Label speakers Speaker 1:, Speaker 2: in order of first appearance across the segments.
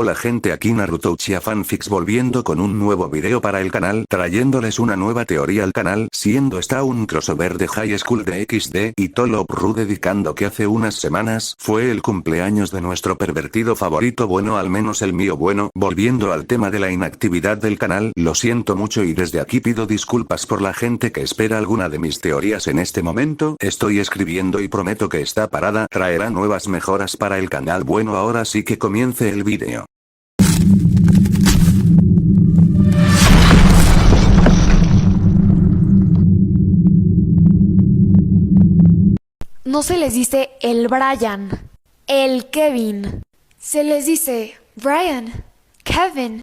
Speaker 1: Hola gente, aquí Naruto Uchiha Fanfics volviendo con un nuevo video para el canal, trayéndoles una nueva teoría al canal, siendo esta un crossover de High School de XD y Tolo Ru, dedicando que hace unas semanas fue el cumpleaños de nuestro pervertido favorito, bueno, al menos el mío. Bueno, volviendo al tema de la inactividad del canal, lo siento mucho y desde aquí pido disculpas por la gente que espera alguna de mis teorías en este momento. Estoy escribiendo y prometo que esta parada traerá nuevas mejoras para el canal. Bueno, ahora sí que comience el video.
Speaker 2: No se les dice el Brian, el Kevin. Se les dice Brian, Kevin.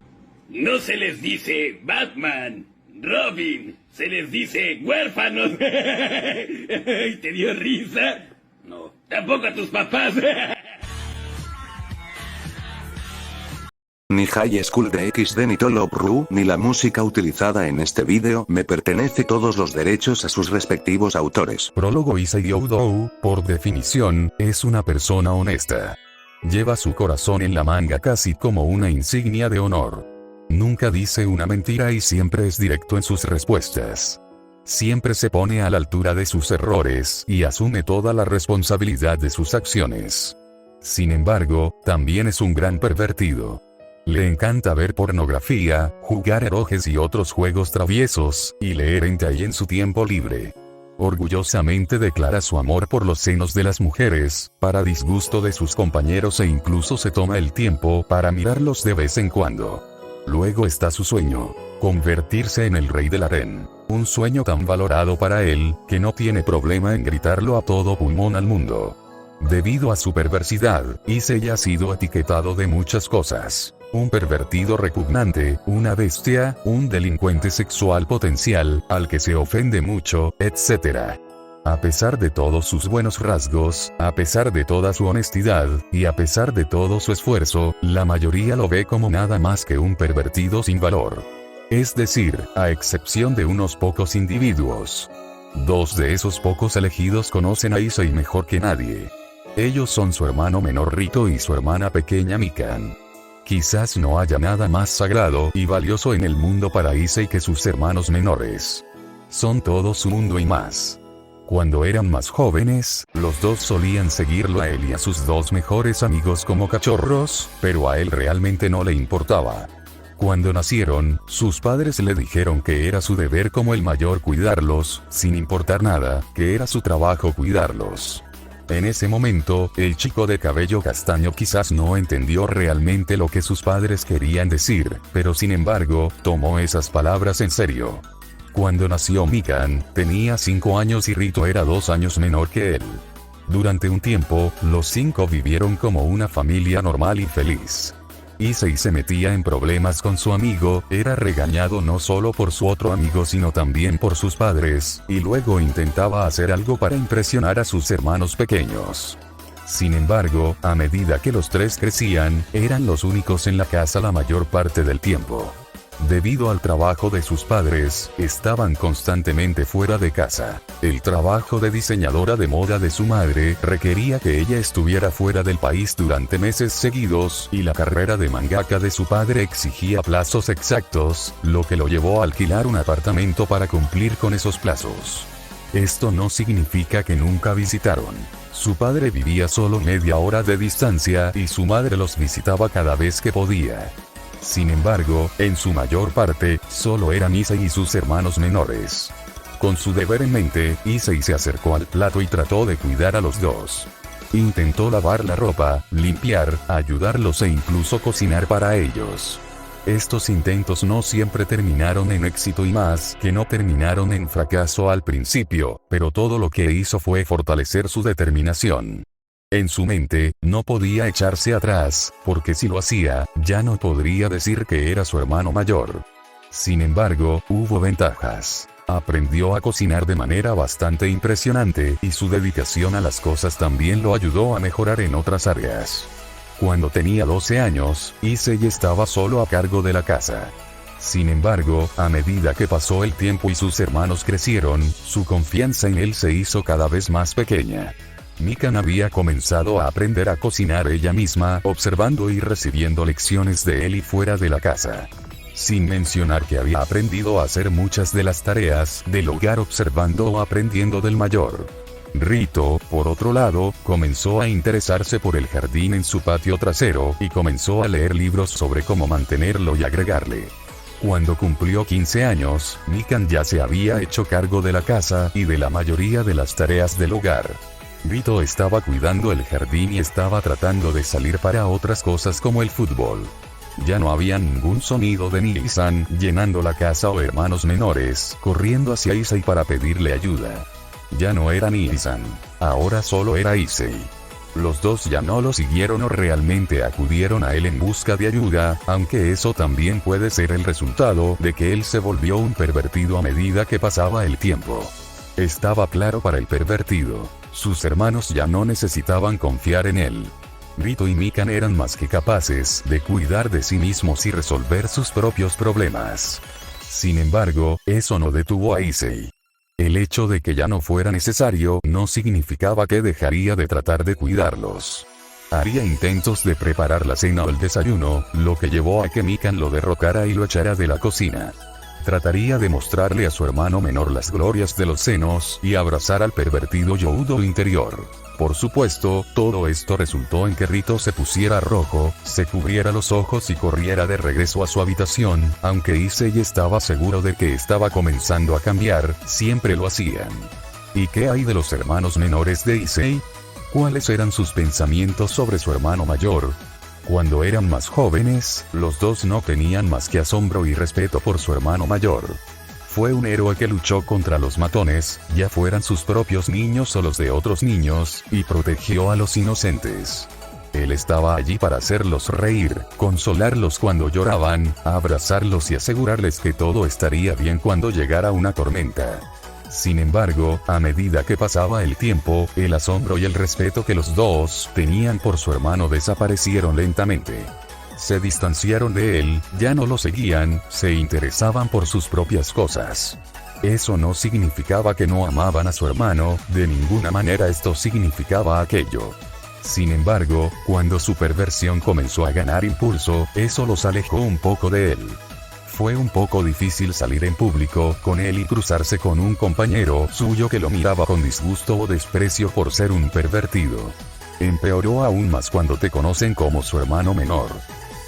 Speaker 3: No se les dice Batman, Robin. Se les dice huérfanos. ¿Te dio risa? No, tampoco a tus papás.
Speaker 1: Ni High School de XD ni Tolo Ru, ni la música utilizada en este vídeo me pertenece todos los derechos a sus respectivos autores.
Speaker 4: Prólogo. Issei Oudou, por definición, es una persona honesta. Lleva su corazón en la manga casi como una insignia de honor. Nunca dice una mentira y siempre es directo en sus respuestas. Siempre se pone a la altura de sus errores y asume toda la responsabilidad de sus acciones. Sin embargo, también es un gran pervertido. Le encanta ver pornografía, jugar eroges y otros juegos traviesos, y leer hentai en su tiempo libre. Orgullosamente declara su amor por los senos de las mujeres, para disgusto de sus compañeros, e incluso se toma el tiempo para mirarlos de vez en cuando. Luego está su sueño: convertirse en el rey del harén. Un sueño tan valorado para él, que no tiene problema en gritarlo a todo pulmón al mundo. Debido a su perversidad, Issei ha sido etiquetado de muchas cosas: un pervertido repugnante, una bestia, un delincuente sexual potencial, al que se ofende mucho, etc. A pesar de todos sus buenos rasgos, a pesar de toda su honestidad, y a pesar de todo su esfuerzo, la mayoría lo ve como nada más que un pervertido sin valor. Es decir, a excepción de unos pocos individuos. Dos de esos pocos elegidos conocen a Issei mejor que nadie. Ellos son su hermano menor Rito y su hermana pequeña Mikan. Quizás no haya nada más sagrado y valioso en el mundo para Issei que sus hermanos menores. Son todo su mundo y más. Cuando eran más jóvenes, los dos solían seguirlo a él y a sus dos mejores amigos como cachorros, pero a él realmente no le importaba. Cuando nacieron, sus padres le dijeron que era su deber como el mayor cuidarlos, sin importar nada, que era su trabajo cuidarlos. En ese momento, el chico de cabello castaño quizás no entendió realmente lo que sus padres querían decir, pero sin embargo, tomó esas palabras en serio. Cuando nació Mikan, tenía 5 años y Rito era 2 años menor que él. Durante un tiempo, los 5 vivieron como una familia normal y feliz. Issei se metía en problemas con su amigo, era regañado no solo por su otro amigo sino también por sus padres, y luego intentaba hacer algo para impresionar a sus hermanos pequeños. Sin embargo, a medida que los tres crecían, eran los únicos en la casa la mayor parte del tiempo. Debido al trabajo de sus padres, estaban constantemente fuera de casa. El trabajo de diseñadora de moda de su madre requería que ella estuviera fuera del país durante meses seguidos, y la carrera de mangaka de su padre exigía plazos exactos, lo que lo llevó a alquilar un apartamento para cumplir con esos plazos. Esto no significa que nunca visitaron. Su padre vivía solo media hora de distancia y su madre los visitaba cada vez que podía. Sin embargo, en su mayor parte, solo eran Issei y sus hermanos menores. Con su deber en mente, Issei se acercó al plato y trató de cuidar a los dos. Intentó lavar la ropa, limpiar, ayudarlos e incluso cocinar para ellos. Estos intentos no siempre terminaron en éxito y más que no terminaron en fracaso al principio, pero todo lo que hizo fue fortalecer su determinación. En su mente, no podía echarse atrás, porque si lo hacía, ya no podría decir que era su hermano mayor. Sin embargo, hubo ventajas. Aprendió a cocinar de manera bastante impresionante, y su dedicación a las cosas también lo ayudó a mejorar en otras áreas. Cuando tenía 12 años, Issei estaba solo a cargo de la casa. Sin embargo, a medida que pasó el tiempo y sus hermanos crecieron, su confianza en él se hizo cada vez más pequeña. Mikan había comenzado a aprender a cocinar ella misma, observando y recibiendo lecciones de Eli fuera de la casa. Sin mencionar que había aprendido a hacer muchas de las tareas del hogar observando o aprendiendo del mayor. Rito, por otro lado, comenzó a interesarse por el jardín en su patio trasero, y comenzó a leer libros sobre cómo mantenerlo y agregarle. Cuando cumplió 15 años, Mikan ya se había hecho cargo de la casa y de la mayoría de las tareas del hogar. Rito estaba cuidando el jardín y estaba tratando de salir para otras cosas como el fútbol. Ya no había ningún sonido de Nili-san llenando la casa o hermanos menores corriendo hacia Issei para pedirle ayuda. Ya no era Nili-san. Ahora solo era Issei. Los dos ya no lo siguieron o realmente acudieron a él en busca de ayuda, aunque eso también puede ser el resultado de que él se volvió un pervertido a medida que pasaba el tiempo. Estaba claro para el pervertido. Sus hermanos ya no necesitaban confiar en él. Rito y Mikan eran más que capaces de cuidar de sí mismos y resolver sus propios problemas. Sin embargo, eso no detuvo a Issei. El hecho de que ya no fuera necesario no significaba que dejaría de tratar de cuidarlos. Haría intentos de preparar la cena o el desayuno, lo que llevó a que Mikan lo derrocara y lo echara de la cocina. Trataría de mostrarle a su hermano menor las glorias de los senos y abrazar al pervertido Youdo interior. Por supuesto, todo esto resultó en que Rito se pusiera rojo, se cubriera los ojos y corriera de regreso a su habitación, aunque Issei estaba seguro de que estaba comenzando a cambiar, siempre lo hacían. ¿Y qué hay de los hermanos menores de Issei? ¿Cuáles eran sus pensamientos sobre su hermano mayor? Cuando eran más jóvenes, los dos no tenían más que asombro y respeto por su hermano mayor. Fue un héroe que luchó contra los matones, ya fueran sus propios niños o los de otros niños, y protegió a los inocentes. Él estaba allí para hacerlos reír, consolarlos cuando lloraban, abrazarlos y asegurarles que todo estaría bien cuando llegara una tormenta. Sin embargo, a medida que pasaba el tiempo, el asombro y el respeto que los dos tenían por su hermano desaparecieron lentamente. Se distanciaron de él, ya no lo seguían, se interesaban por sus propias cosas. Eso no significaba que no amaban a su hermano, de ninguna manera esto significaba aquello. Sin embargo, cuando su perversión comenzó a ganar impulso, eso los alejó un poco de él. Fue un poco difícil salir en público con él y cruzarse con un compañero suyo que lo miraba con disgusto o desprecio por ser un pervertido. Empeoró aún más cuando te conocen como su hermano menor.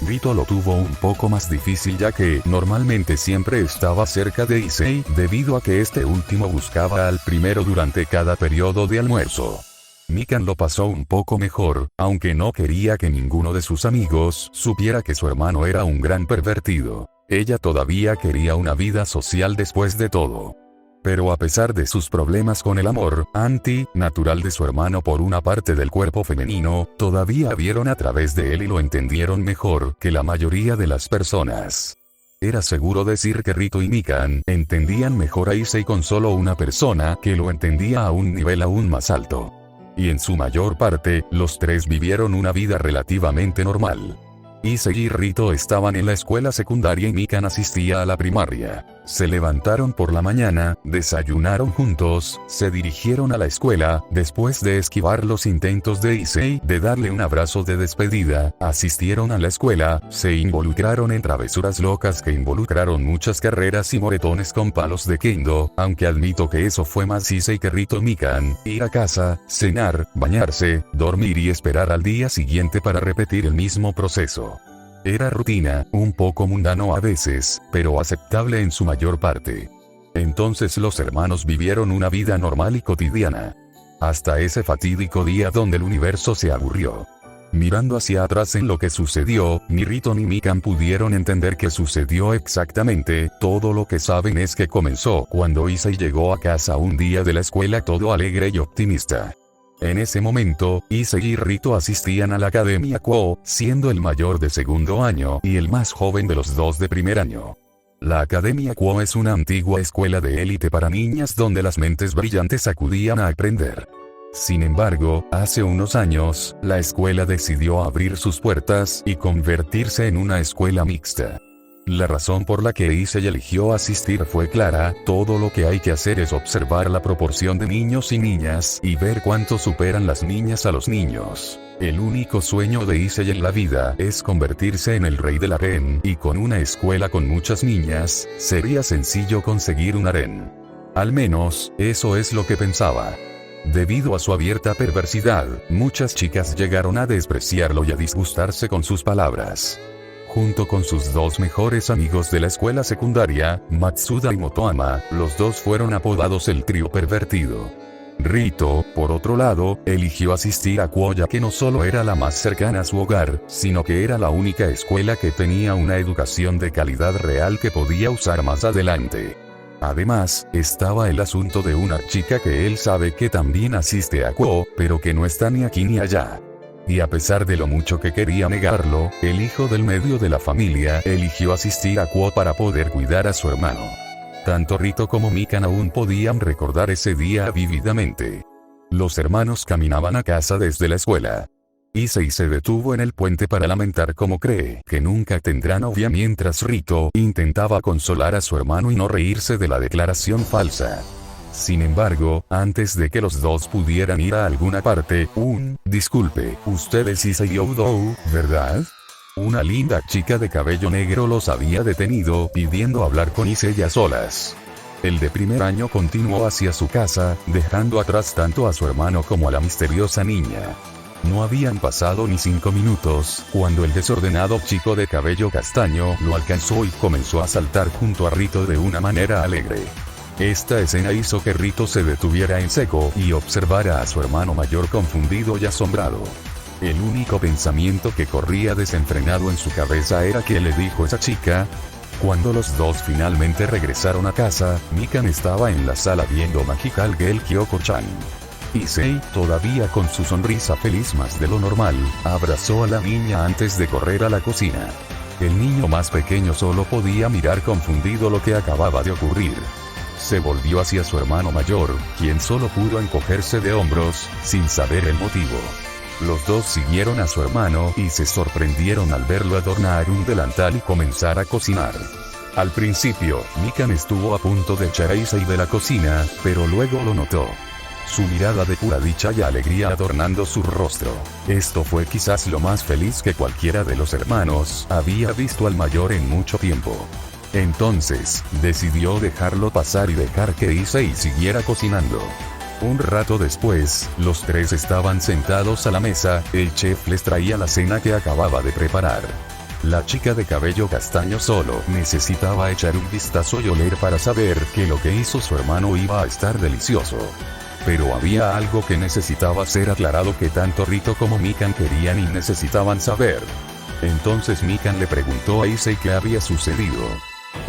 Speaker 4: Rito lo tuvo un poco más difícil ya que normalmente siempre estaba cerca de Issei debido a que este último buscaba al primero durante cada periodo de almuerzo. Mikan lo pasó un poco mejor, aunque no quería que ninguno de sus amigos supiera que su hermano era un gran pervertido. Ella todavía quería una vida social después de todo. Pero a pesar de sus problemas con el amor anti-natural de su hermano por una parte del cuerpo femenino, todavía vieron a través de él y lo entendieron mejor que la mayoría de las personas. Era seguro decir que Rito y Mikan entendían mejor a Issei con solo una persona que lo entendía a un nivel aún más alto. Y en su mayor parte, los tres vivieron una vida relativamente normal. Issei y Rito estaban en la escuela secundaria y Mikan asistía a la primaria. Se levantaron por la mañana, desayunaron juntos, se dirigieron a la escuela, después de esquivar los intentos de Issei de darle un abrazo de despedida, asistieron a la escuela, se involucraron en travesuras locas que involucraron muchas carreras y moretones con palos de kendo, aunque admito que eso fue más Issei que Rito y Mikan, ir a casa, cenar, bañarse, dormir y esperar al día siguiente para repetir el mismo proceso. Era rutina, un poco mundano a veces, pero aceptable en su mayor parte. Entonces los hermanos vivieron una vida normal y cotidiana. Hasta ese fatídico día donde el universo se aburrió. Mirando hacia atrás en lo que sucedió, ni Rito ni Mikan pudieron entender qué sucedió exactamente, todo lo que saben es que comenzó cuando Issei llegó a casa un día de la escuela todo alegre y optimista. En ese momento, Issei y Rito asistían a la Academia Quo, siendo el mayor de segundo año y el más joven de los dos de primer año. La Academia Quo es una antigua escuela de élite para niñas donde las mentes brillantes acudían a aprender. Sin embargo, hace unos años, la escuela decidió abrir sus puertas y convertirse en una escuela mixta. La razón por la que Issei eligió asistir fue clara: todo lo que hay que hacer es observar la proporción de niños y niñas y ver cuánto superan las niñas a los niños. El único sueño de Issei en la vida es convertirse en el rey del harén, y con una escuela con muchas niñas, sería sencillo conseguir un harén. Al menos, eso es lo que pensaba. Debido a su abierta perversidad, muchas chicas llegaron a despreciarlo y a disgustarse con sus palabras. Junto con sus dos mejores amigos de la escuela secundaria, Matsuda y Motoama, los dos fueron apodados el trío pervertido. Rito, por otro lado, eligió asistir a Kuo ya que no solo era la más cercana a su hogar, sino que era la única escuela que tenía una educación de calidad real que podía usar más adelante. Además, estaba el asunto de una chica que él sabe que también asiste a Kuo, pero que no está ni aquí ni allá. Y a pesar de lo mucho que quería negarlo, el hijo del medio de la familia eligió asistir a Kuo para poder cuidar a su hermano. Tanto Rito como Mikan aún podían recordar ese día vívidamente. Los hermanos caminaban a casa desde la escuela. Issei se detuvo en el puente para lamentar cómo cree que nunca tendrá novia, mientras Rito intentaba consolar a su hermano y no reírse de la declaración falsa. Sin embargo, antes de que los dos pudieran ir a alguna parte, disculpe, usted es Issei Oudou, ¿verdad? Una linda chica de cabello negro los había detenido, pidiendo hablar con Issei a solas. El de primer año continuó hacia su casa, dejando atrás tanto a su hermano como a la misteriosa niña. No habían pasado ni 5 minutos, cuando el desordenado chico de cabello castaño lo alcanzó y comenzó a saltar junto a Rito de una manera alegre. Esta escena hizo que Rito se detuviera en seco y observara a su hermano mayor confundido y asombrado. El único pensamiento que corría desenfrenado en su cabeza era ¿qué le dijo esa chica? Cuando los dos finalmente regresaron a casa, Mikan estaba en la sala viendo Magical Girl Kyoko-chan. Issei, todavía con su sonrisa feliz más de lo normal, abrazó a la niña antes de correr a la cocina. El niño más pequeño solo podía mirar confundido lo que acababa de ocurrir. Se volvió hacia su hermano mayor, quien solo pudo encogerse de hombros, sin saber el motivo. Los dos siguieron a su hermano y se sorprendieron al verlo adornar un delantal y comenzar a cocinar. Al principio, Mikan estuvo a punto de echar a Issei de la cocina, pero luego lo notó. Su mirada de pura dicha y alegría adornando su rostro. Esto fue quizás lo más feliz que cualquiera de los hermanos había visto al mayor en mucho tiempo. Entonces, decidió dejarlo pasar y dejar que Issei siguiera cocinando. Un rato después, los tres estaban sentados a la mesa, el chef les traía la cena que acababa de preparar. La chica de cabello castaño solo necesitaba echar un vistazo y oler para saber que lo que hizo su hermano iba a estar delicioso. Pero había algo que necesitaba ser aclarado que tanto Rito como Mikan querían y necesitaban saber. Entonces Mikan le preguntó a Issei qué había sucedido.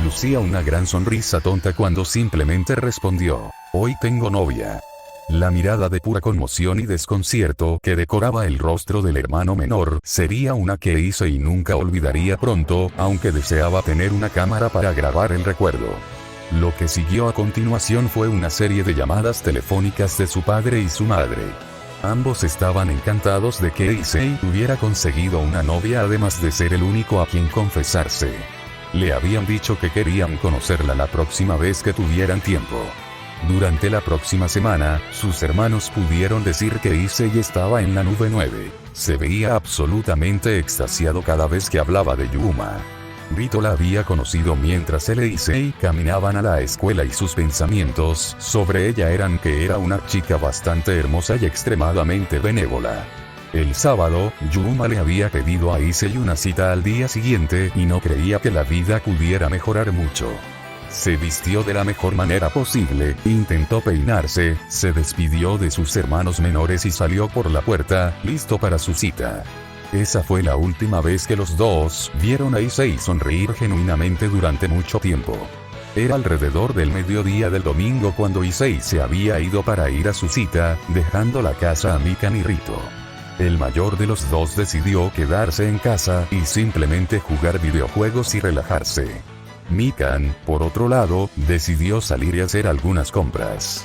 Speaker 4: Lucía una gran sonrisa tonta cuando simplemente respondió: hoy tengo novia. La mirada de pura conmoción y desconcierto que decoraba el rostro del hermano menor sería una que Issei nunca olvidaría pronto, aunque deseaba tener una cámara para grabar el recuerdo. Lo que siguió a continuación fue una serie de llamadas telefónicas de su padre y su madre. Ambos estaban encantados de que Issei hubiera conseguido una novia, además de ser el único a quien confesarse. Le habían dicho que querían conocerla la próxima vez que tuvieran tiempo. Durante la próxima semana, sus hermanos pudieron decir que Issei estaba en la nube 9. Se veía absolutamente extasiado cada vez que hablaba de Yuma. Rito la había conocido mientras él e Issei caminaban a la escuela y sus pensamientos sobre ella eran que era una chica bastante hermosa y extremadamente benévola. El sábado, Yuma le había pedido a Issei una cita al día siguiente y no creía que la vida pudiera mejorar mucho. Se vistió de la mejor manera posible, intentó peinarse, se despidió de sus hermanos menores y salió por la puerta, listo para su cita. Esa fue la última vez que los dos vieron a Issei sonreír genuinamente durante mucho tiempo. Era alrededor del mediodía del domingo cuando Issei se había ido para ir a su cita, dejando la casa a Mikan y Rito. El mayor de los dos decidió quedarse en casa y simplemente jugar videojuegos y relajarse. Mikan, por otro lado, decidió salir y hacer algunas compras.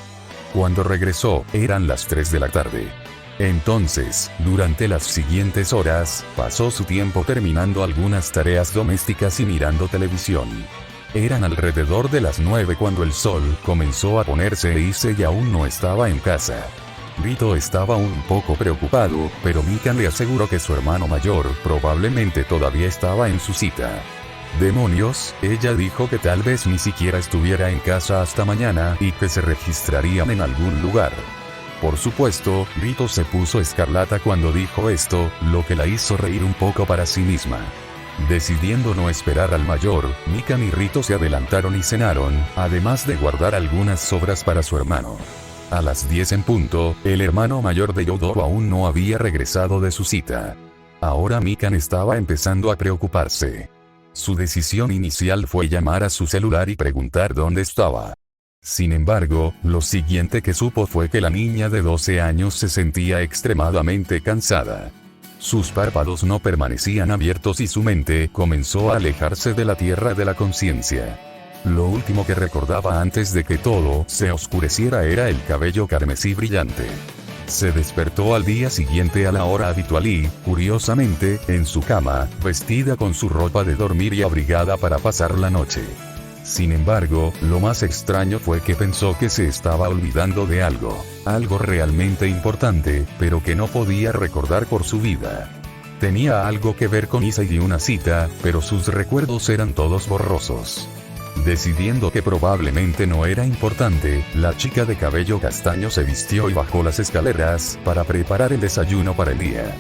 Speaker 4: Cuando regresó, eran las 3 de la tarde. Entonces, durante las siguientes horas, pasó su tiempo terminando algunas tareas domésticas y mirando televisión. Eran alrededor de las 9 cuando el sol comenzó a ponerse e Issei aún no estaba en casa. Rito estaba un poco preocupado, pero Mikan le aseguró que su hermano mayor probablemente todavía estaba en su cita. ¡Demonios!, ella dijo que tal vez ni siquiera estuviera en casa hasta mañana y que se registrarían en algún lugar. Por supuesto, Rito se puso escarlata cuando dijo esto, lo que la hizo reír un poco para sí misma. Decidiendo no esperar al mayor, Mikan y Rito se adelantaron y cenaron, además de guardar algunas sobras para su hermano. A las 10 en punto, el hermano mayor de Yodoro aún no había regresado de su cita. Ahora Mikan estaba empezando a preocuparse. Su decisión inicial fue llamar a su celular y preguntar dónde estaba. Sin embargo, lo siguiente que supo fue que la niña de 12 años se sentía extremadamente cansada. Sus párpados no permanecían abiertos y su mente comenzó a alejarse de la tierra de la conciencia. Lo último que recordaba antes de que todo se oscureciera era el cabello carmesí brillante. Se despertó al día siguiente a la hora habitual y, curiosamente, en su cama, vestida con su ropa de dormir y abrigada para pasar la noche. Sin embargo, lo más extraño fue que pensó que se estaba olvidando de algo realmente importante, pero que no podía recordar por su vida. Tenía algo que ver con Issei y una cita, pero sus recuerdos eran todos borrosos. Decidiendo que probablemente no era importante, la chica de cabello castaño se vistió y bajó las escaleras para preparar el desayuno para el día.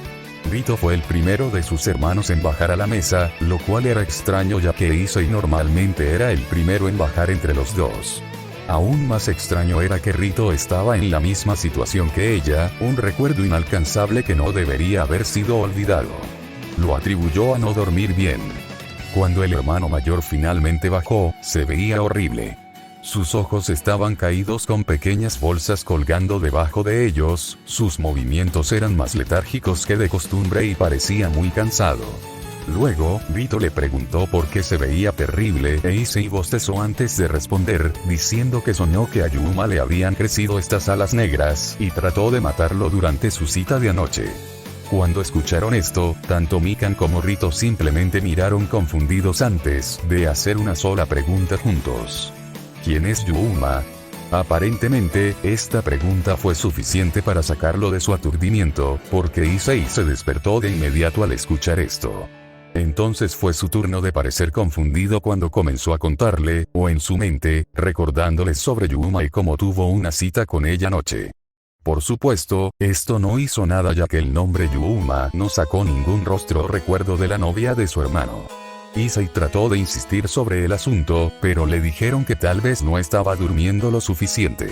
Speaker 4: Rito fue el primero de sus hermanos en bajar a la mesa, lo cual era extraño ya que Issei normalmente era el primero en bajar entre los dos. Aún más extraño era que Rito estaba en la misma situación que ella, un recuerdo inalcanzable que no debería haber sido olvidado. Lo atribuyó a no dormir bien. Cuando el hermano mayor finalmente bajó, se veía horrible. Sus ojos estaban caídos con pequeñas bolsas colgando debajo de ellos, sus movimientos eran más letárgicos que de costumbre y parecía muy cansado. Luego, Rito le preguntó por qué se veía terrible e Issei bostezó antes de responder, diciendo que soñó que a Yuma le habían crecido estas alas negras y trató de matarlo durante su cita de anoche. Cuando escucharon esto, tanto Mikan como Rito simplemente miraron confundidos antes de hacer una sola pregunta juntos. ¿Quién es Yuma? Aparentemente, esta pregunta fue suficiente para sacarlo de su aturdimiento, porque Issei se despertó de inmediato al escuchar esto. Entonces fue su turno de parecer confundido cuando comenzó a contarle, o en su mente, recordándole sobre Yuma y cómo tuvo una cita con ella anoche. Por supuesto, esto no hizo nada ya que el nombre Yuma no sacó ningún rostro o recuerdo de la novia de su hermano. Issei trató de insistir sobre el asunto, pero le dijeron que tal vez no estaba durmiendo lo suficiente.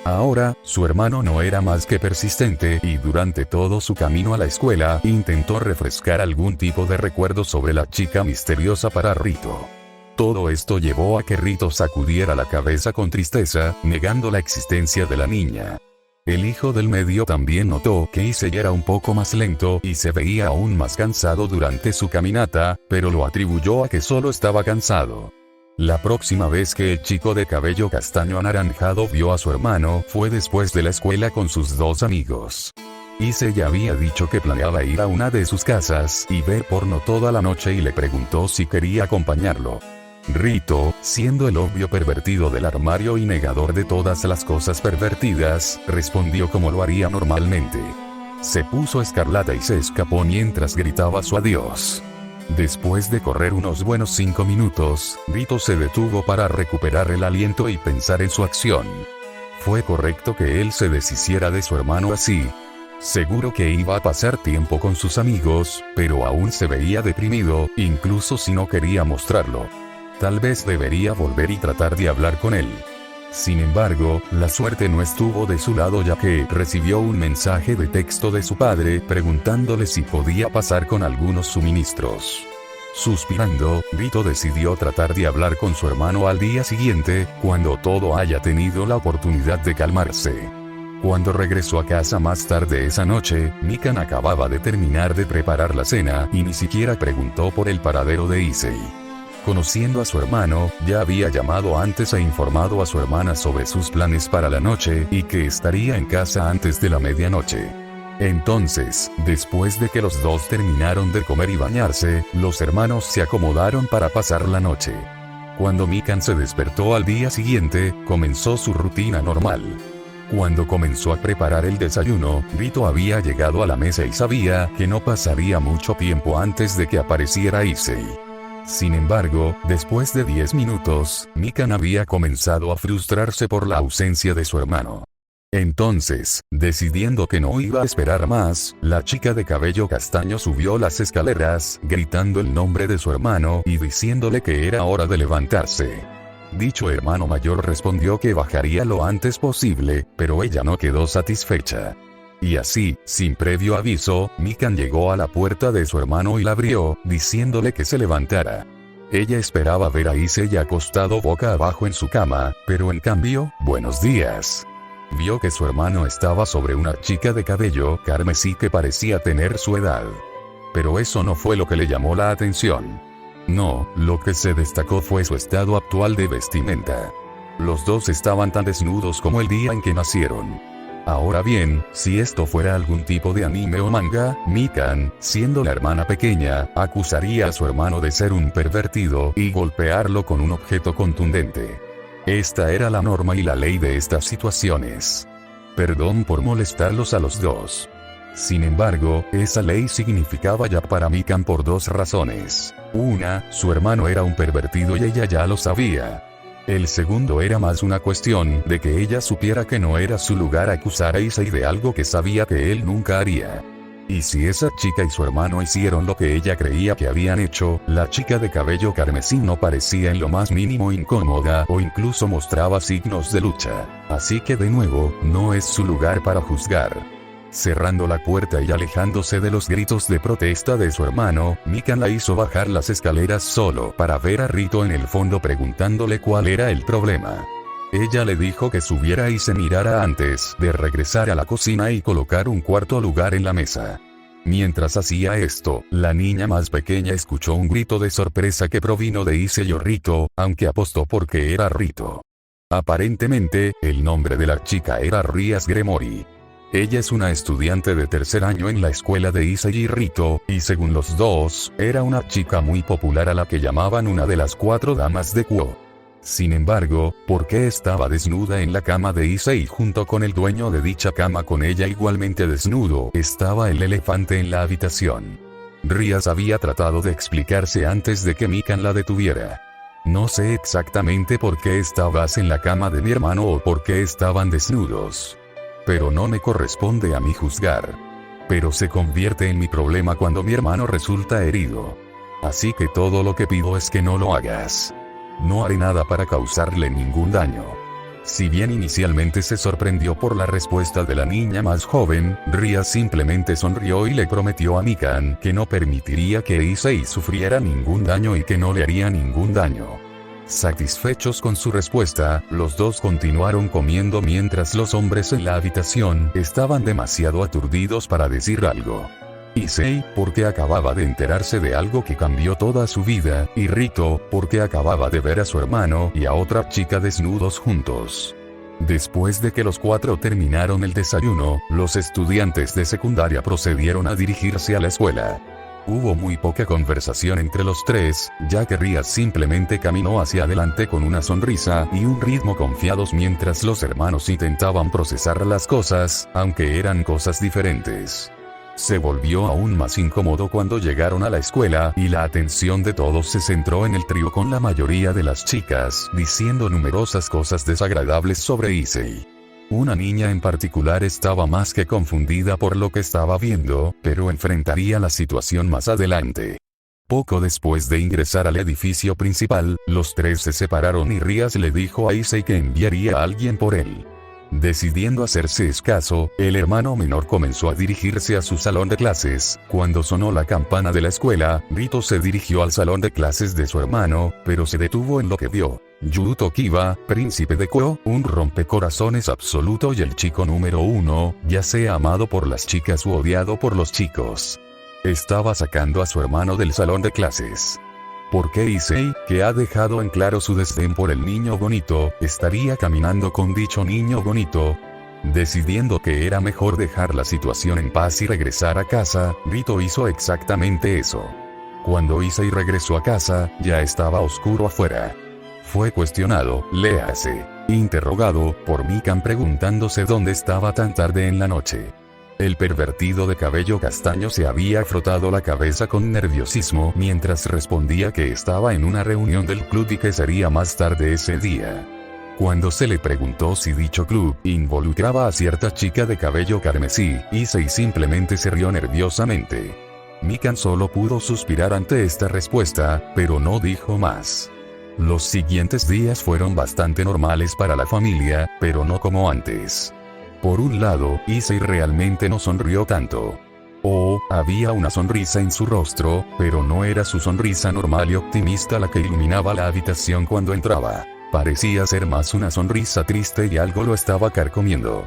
Speaker 4: Ahora, su hermano no era más que persistente y durante todo su camino a la escuela, intentó refrescar algún tipo de recuerdo sobre la chica misteriosa para Rito. Todo esto llevó a que Rito sacudiera la cabeza con tristeza, negando la existencia de la niña. El hijo del medio también notó que Issei era un poco más lento y se veía aún más cansado durante su caminata, pero lo atribuyó a que solo estaba cansado. La próxima vez que el chico de cabello castaño anaranjado vio a su hermano fue después de la escuela con sus dos amigos. Issei ya había dicho que planeaba ir a una de sus casas y ver porno toda la noche y le preguntó si quería acompañarlo. Rito, siendo el obvio pervertido del armario y negador de todas las cosas pervertidas, respondió como lo haría normalmente. Se puso escarlata y se escapó mientras gritaba su adiós. Después de correr unos buenos 5 minutos, Rito se detuvo para recuperar el aliento y pensar en su acción. Fue correcto que él se deshiciera de su hermano así. Seguro que iba a pasar tiempo con sus amigos, pero aún se veía deprimido, incluso si no quería mostrarlo. Tal vez debería volver y tratar de hablar con él. Sin embargo, la suerte no estuvo de su lado ya que recibió un mensaje de texto de su padre preguntándole si podía pasar con algunos suministros. Suspirando, Rito decidió tratar de hablar con su hermano al día siguiente, cuando todo haya tenido la oportunidad de calmarse. Cuando regresó a casa más tarde esa noche, Mikan acababa de terminar de preparar la cena y ni siquiera preguntó por el paradero de Issei. Conociendo a su hermano, ya había llamado antes e informado a su hermana sobre sus planes para la noche y que estaría en casa antes de la medianoche. Entonces, después de que los dos terminaron de comer y bañarse, los hermanos se acomodaron para pasar la noche. Cuando Mikan se despertó al día siguiente, comenzó su rutina normal. Cuando comenzó a preparar el desayuno, Rito había llegado a la mesa y sabía que no pasaría mucho tiempo antes de que apareciera Issei. Sin embargo, después de 10 minutos, Mikan había comenzado a frustrarse por la ausencia de su hermano. Entonces, decidiendo que no iba a esperar más, la chica de cabello castaño subió las escaleras, gritando el nombre de su hermano y diciéndole que era hora de levantarse. Dicho hermano mayor respondió que bajaría lo antes posible, pero ella no quedó satisfecha. Y así, sin previo aviso, Mikan llegó a la puerta de su hermano y la abrió, diciéndole que se levantara. Ella esperaba ver a Issei acostado boca abajo en su cama, pero en cambio, buenos días. Vio que su hermano estaba sobre una chica de cabello carmesí que parecía tener su edad. Pero eso no fue lo que le llamó la atención. No, lo que se destacó fue su estado actual de vestimenta. Los dos estaban tan desnudos como el día en que nacieron. Ahora bien, si esto fuera algún tipo de anime o manga, Mikan, siendo la hermana pequeña, acusaría a su hermano de ser un pervertido y golpearlo con un objeto contundente. Esta era la norma y la ley de estas situaciones. Perdón por molestarlos a los dos. Sin embargo, esa ley significaba ya para Mikan por dos razones. Una, su hermano era un pervertido y ella ya lo sabía. El segundo era más una cuestión de que ella supiera que no era su lugar acusar a Issei de algo que sabía que él nunca haría. Y si esa chica y su hermano hicieron lo que ella creía que habían hecho, la chica de cabello carmesí no parecía en lo más mínimo incómoda o incluso mostraba signos de lucha. Así que de nuevo, no es su lugar para juzgar. Cerrando la puerta y alejándose de los gritos de protesta de su hermano, Mikan la hizo bajar las escaleras solo para ver a Rito en el fondo preguntándole cuál era el problema. Ella le dijo que subiera y se mirara antes de regresar a la cocina y colocar un cuarto lugar en la mesa. Mientras hacía esto, la niña más pequeña escuchó un grito de sorpresa que provino de Issei o Rito, aunque apostó porque era Rito. Aparentemente, el nombre de la chica era Rias Gremory. Ella es una estudiante de tercer año en la escuela de Issei y Rito, y según los dos, era una chica muy popular a la que llamaban una de las 4 damas de Kuo. Sin embargo, ¿por qué estaba desnuda en la cama de Issei junto con el dueño de dicha cama con ella igualmente desnudo? Estaba el elefante en la habitación. Rias había tratado de explicarse antes de que Mikan la detuviera. No sé exactamente por qué estabas en la cama de mi hermano o por qué estaban desnudos. Pero no me corresponde a mí juzgar. Pero se convierte en mi problema cuando mi hermano resulta herido. Así que todo lo que pido es que no lo hagas. No haré nada para causarle ningún daño. Si bien inicialmente se sorprendió por la respuesta de la niña más joven, Ria simplemente sonrió y le prometió a Mikan que no permitiría que Issei sufriera ningún daño y que no le haría ningún daño. Satisfechos con su respuesta, los dos continuaron comiendo mientras los hombres en la habitación estaban demasiado aturdidos para decir algo. Issei, porque acababa de enterarse de algo que cambió toda su vida, y Rito, porque acababa de ver a su hermano y a otra chica desnudos juntos. Después de que los 4 terminaron el desayuno, los estudiantes de secundaria procedieron a dirigirse a la escuela. Hubo muy poca conversación entre los 3, ya que Rias simplemente caminó hacia adelante con una sonrisa y un ritmo confiados mientras los hermanos intentaban procesar las cosas, aunque eran cosas diferentes. Se volvió aún más incómodo cuando llegaron a la escuela y la atención de todos se centró en el trío con la mayoría de las chicas, diciendo numerosas cosas desagradables sobre Issei. Una niña en particular estaba más que confundida por lo que estaba viendo, pero enfrentaría la situación más adelante. Poco después de ingresar al edificio principal, los 3 se separaron y Rias le dijo a Issei que enviaría a alguien por él. Decidiendo hacerse escaso, el hermano menor comenzó a dirigirse a su salón de clases. Cuando sonó la campana de la escuela, Rito se dirigió al salón de clases de su hermano, pero se detuvo en lo que vio. Yuto Kiba, príncipe de Kuo, un rompecorazones absoluto y el chico número 1, ya sea amado por las chicas u odiado por los chicos. Estaba sacando a su hermano del salón de clases. ¿Por qué Issei, que ha dejado en claro su desdén por el niño bonito, estaría caminando con dicho niño bonito? Decidiendo que era mejor dejar la situación en paz y regresar a casa, Rito hizo exactamente eso. Cuando Issei regresó a casa, ya estaba oscuro afuera. Fue cuestionado, léase, interrogado, por Mikan preguntándose dónde estaba tan tarde en la noche. El pervertido de cabello castaño se había frotado la cabeza con nerviosismo mientras respondía que estaba en una reunión del club y que sería más tarde ese día. Cuando se le preguntó si dicho club involucraba a cierta chica de cabello carmesí, Issei simplemente se rió nerviosamente. Mikan solo pudo suspirar ante esta respuesta, pero no dijo más. Los siguientes días fueron bastante normales para la familia, pero no como antes. Por un lado, Issei realmente no sonrió tanto. Había una sonrisa en su rostro, pero no era su sonrisa normal y optimista la que iluminaba la habitación cuando entraba. Parecía ser más una sonrisa triste y algo lo estaba carcomiendo.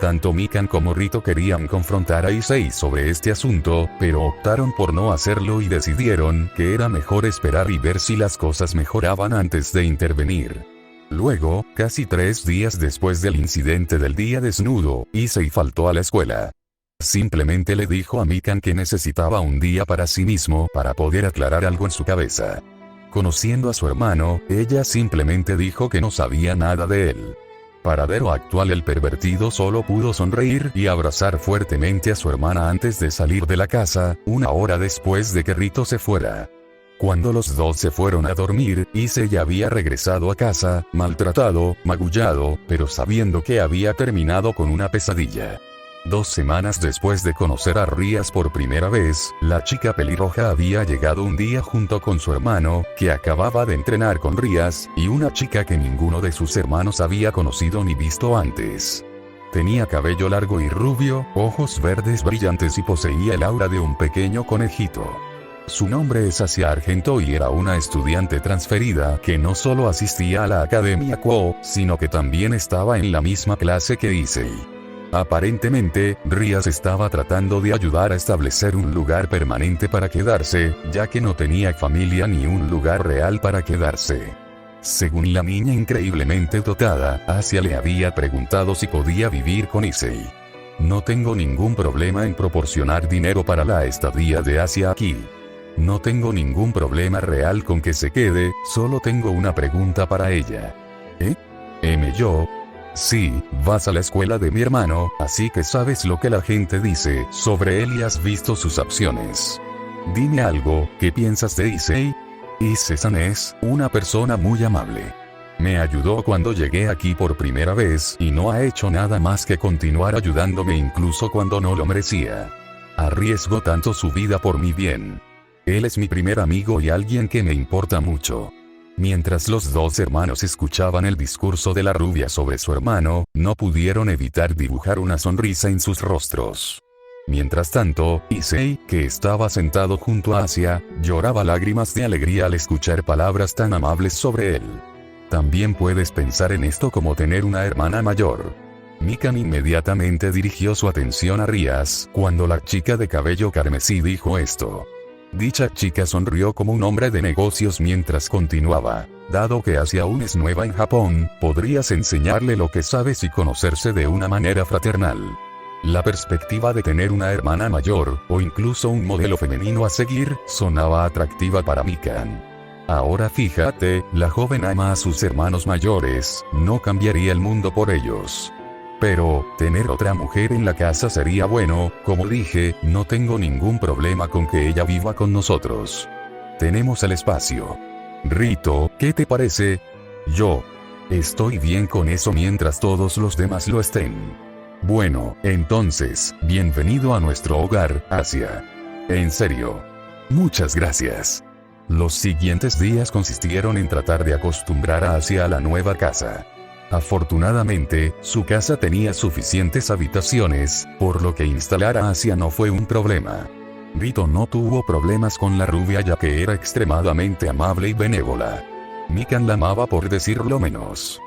Speaker 4: Tanto Mikan como Rito querían confrontar a Issei sobre este asunto, pero optaron por no hacerlo y decidieron que era mejor esperar y ver si las cosas mejoraban antes de intervenir. Luego, casi 3 días después del incidente del día desnudo, Issei faltó a la escuela. Simplemente le dijo a Mikan que necesitaba un día para sí mismo para poder aclarar algo en su cabeza. Conociendo a su hermano, ella simplemente dijo que no sabía nada de él. Paradero actual, el pervertido solo pudo sonreír y abrazar fuertemente a su hermana antes de salir de la casa, 1 hora después de que Rito se fuera. Cuando los dos se fueron a dormir, Issei ya había regresado a casa, maltratado, magullado, pero sabiendo que había terminado con una pesadilla. 2 semanas después de conocer a Rías por primera vez, la chica pelirroja había llegado un día junto con su hermano, que acababa de entrenar con Rías, y una chica que ninguno de sus hermanos había conocido ni visto antes. Tenía cabello largo y rubio, ojos verdes brillantes y poseía el aura de un pequeño conejito. Su nombre es Asia Argento y era una estudiante transferida que no solo asistía a la Academia Quo, sino que también estaba en la misma clase que Issei. Aparentemente, Rías estaba tratando de ayudar a establecer un lugar permanente para quedarse, ya que no tenía familia ni un lugar real para quedarse. Según la niña increíblemente dotada, Asia le había preguntado si podía vivir con Issei. No tengo ningún problema en proporcionar dinero para la estadía de Asia aquí. No tengo ningún problema real con que se quede, solo tengo una pregunta para ella. Yo. Sí, vas a la escuela de mi hermano, así que sabes lo que la gente dice sobre él y has visto sus acciones. Dime algo, ¿qué piensas de Issei? Issei-san es una persona muy amable. Me ayudó cuando llegué aquí por primera vez y no ha hecho nada más que continuar ayudándome incluso cuando no lo merecía. Arriesgó tanto su vida por mi bien. Él es mi primer amigo y alguien que me importa mucho. Mientras los 2 hermanos escuchaban el discurso de la rubia sobre su hermano, no pudieron evitar dibujar una sonrisa en sus rostros. Mientras tanto, Issei, que estaba sentado junto a Asia, lloraba lágrimas de alegría al escuchar palabras tan amables sobre él. También puedes pensar en esto como tener una hermana mayor. Mikan inmediatamente dirigió su atención a Rías cuando la chica de cabello carmesí dijo esto. Dicha chica sonrió como un hombre de negocios mientras continuaba. Dado que Asia aún es nueva en Japón, podrías enseñarle lo que sabes y conocerse de una manera fraternal. La perspectiva de tener una hermana mayor, o incluso un modelo femenino a seguir, sonaba atractiva para Mikan. Ahora fíjate, la joven ama a sus hermanos mayores, no cambiaría el mundo por ellos. Pero, tener otra mujer en la casa sería bueno, como dije, no tengo ningún problema con que ella viva con nosotros. Tenemos el espacio. Rito, ¿qué te parece? Yo estoy bien con eso mientras todos los demás lo estén. Bueno, entonces, bienvenido a nuestro hogar, Asia. En serio. Muchas gracias. Los siguientes días consistieron en tratar de acostumbrar a Asia a la nueva casa. Afortunadamente, su casa tenía suficientes habitaciones, por lo que instalar a Asia no fue un problema. Rito no tuvo problemas con la rubia ya que era extremadamente amable y benévola. Mikan la amaba por decirlo menos.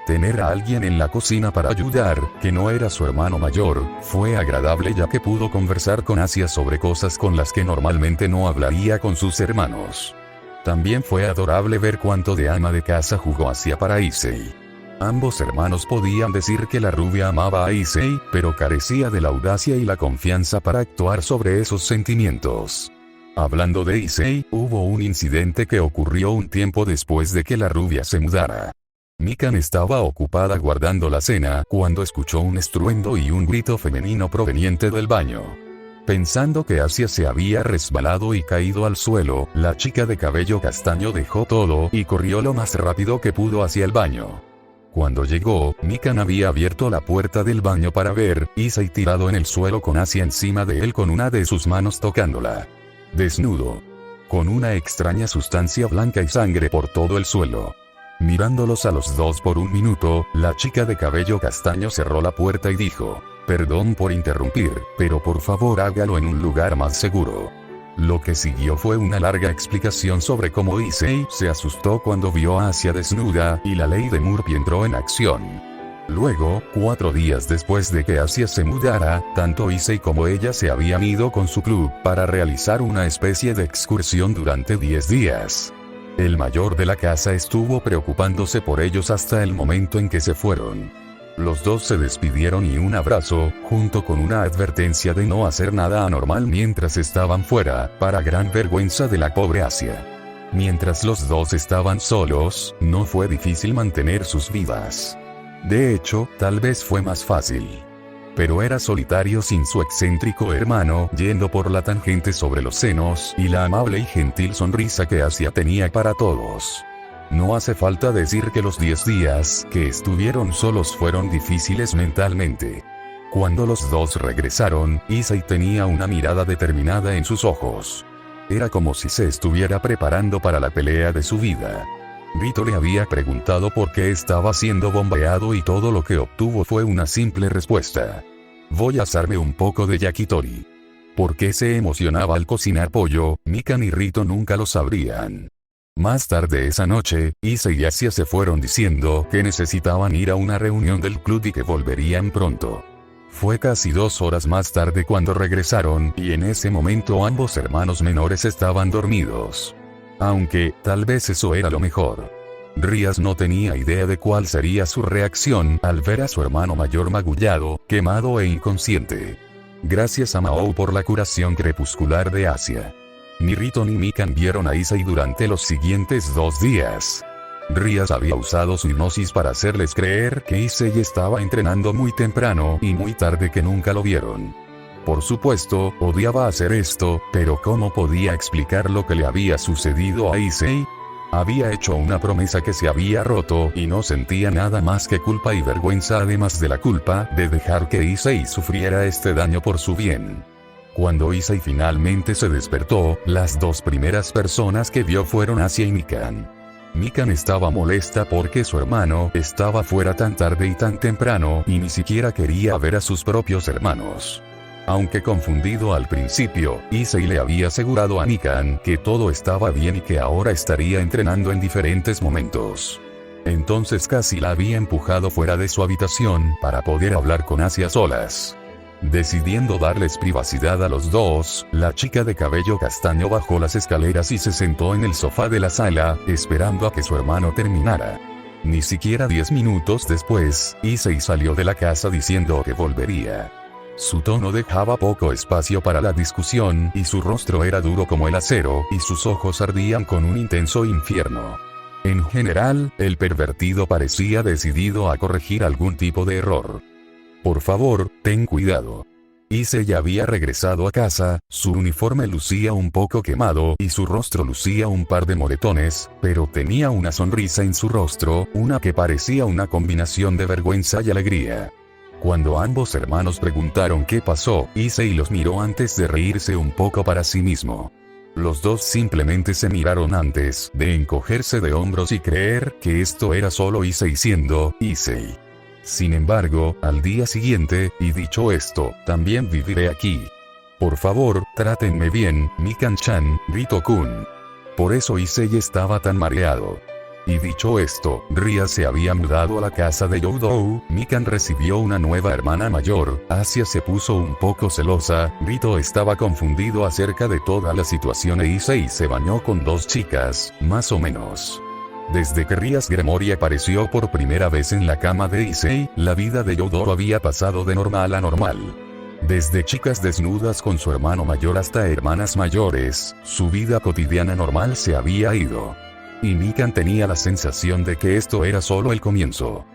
Speaker 4: Tener a alguien en la cocina para ayudar, que no era su hermano mayor, fue agradable ya que pudo conversar con Asia sobre cosas con las que normalmente no hablaría con sus hermanos. También fue adorable ver cuánto de ama de casa jugó Asia para Issei. Ambos hermanos podían decir que la rubia amaba a Issei, pero carecía de la audacia y la confianza para actuar sobre esos sentimientos. Hablando de Issei, hubo un incidente que ocurrió un tiempo después de que la rubia se mudara. Mikan estaba ocupada guardando la cena cuando escuchó un estruendo y un grito femenino proveniente del baño. Pensando que Asia se había resbalado y caído al suelo, la chica de cabello castaño dejó todo y corrió lo más rápido que pudo hacia el baño. Cuando llegó, Mikan había abierto la puerta del baño para ver Issei tirado en el suelo con Asia encima de él con una de sus manos tocándola. Desnudo. Con una extraña sustancia blanca y sangre por todo el suelo. Mirándolos a los dos por un minuto, la chica de cabello castaño cerró la puerta y dijo: «Perdón por interrumpir, pero por favor hágalo en un lugar más seguro». Lo que siguió fue una larga explicación sobre cómo Issei se asustó cuando vio a Asia desnuda, y la ley de Murphy entró en acción. Luego, 4 días después de que Asia se mudara, tanto Issei como ella se habían ido con su club para realizar una especie de excursión durante 10 días. El mayor de la casa estuvo preocupándose por ellos hasta el momento en que se fueron. Los dos se despidieron y un abrazo, junto con una advertencia de no hacer nada anormal mientras estaban fuera, para gran vergüenza de la pobre Asia. Mientras los dos estaban solos, no fue difícil mantener sus vidas. De hecho, tal vez fue más fácil. Pero era solitario sin su excéntrico hermano yendo por la tangente sobre los senos y la amable y gentil sonrisa que Asia tenía para todos. No hace falta decir que los 10 días que estuvieron solos fueron difíciles mentalmente. Cuando los dos regresaron, Issei tenía una mirada determinada en sus ojos. Era como si se estuviera preparando para la pelea de su vida. Rito le había preguntado por qué estaba siendo bombeado y todo lo que obtuvo fue una simple respuesta: «Voy a asarme un poco de yakitori». ¿Por qué se emocionaba al cocinar pollo? Mikan y Rito nunca lo sabrían. Más tarde esa noche, Issei y Asia se fueron diciendo que necesitaban ir a una reunión del club y que volverían pronto. Fue casi 2 horas más tarde cuando regresaron, y en ese momento ambos hermanos menores estaban dormidos. Aunque, tal vez eso era lo mejor. Rias no tenía idea de cuál sería su reacción al ver a su hermano mayor magullado, quemado e inconsciente. Gracias a Mao por la curación crepuscular de Asia. Ni Rito ni Mikan vieron a Issei durante los siguientes 2 días. Rias había usado su hipnosis para hacerles creer que Issei estaba entrenando muy temprano y muy tarde que nunca lo vieron. Por supuesto, odiaba hacer esto, pero ¿cómo podía explicar lo que le había sucedido a Issei? Había hecho una promesa que se había roto y no sentía nada más que culpa y vergüenza, además de la culpa de dejar que Issei sufriera este daño por su bien. Cuando Issei finalmente se despertó, las 2 primeras personas que vio fueron Asia y Mikan. Mikan estaba molesta porque su hermano estaba fuera tan tarde y tan temprano y ni siquiera quería ver a sus propios hermanos. Aunque confundido al principio, Issei le había asegurado a Mikan que todo estaba bien y que ahora estaría entrenando en diferentes momentos. Entonces casi la había empujado fuera de su habitación para poder hablar con Asia solas. Decidiendo darles privacidad a los dos, la chica de cabello castaño bajó las escaleras y se sentó en el sofá de la sala, esperando a que su hermano terminara. Ni siquiera 10 minutos después, Issei salió de la casa diciendo que volvería. Su tono dejaba poco espacio para la discusión, y su rostro era duro como el acero, y sus ojos ardían con un intenso infierno. En general, el pervertido parecía decidido a corregir algún tipo de error. «Por favor, ten cuidado». Issei ya había regresado a casa, su uniforme lucía un poco quemado y su rostro lucía un par de moretones, pero tenía una sonrisa en su rostro, una que parecía una combinación de vergüenza y alegría. Cuando ambos hermanos preguntaron qué pasó, Issei los miró antes de reírse un poco para sí mismo. Los dos simplemente se miraron antes de encogerse de hombros y creer que esto era solo Issei siendo Issei. Sin embargo, al día siguiente, y dicho esto, también viviré aquí. Por favor, trátenme bien, Mikan-chan, Rito-kun. Por eso Issei estaba tan mareado. Y dicho esto, Ria se había mudado a la casa de Youdou, Mikan recibió una nueva hermana mayor, Asia se puso un poco celosa, Rito estaba confundido acerca de toda la situación e Issei se bañó con 2 chicas, más o menos. Desde que Rias Gremory apareció por primera vez en la cama de Issei, la vida de Yodoro había pasado de normal a normal. Desde chicas desnudas con su hermano mayor hasta hermanas mayores, su vida cotidiana normal se había ido. Y Mikan tenía la sensación de que esto era solo el comienzo.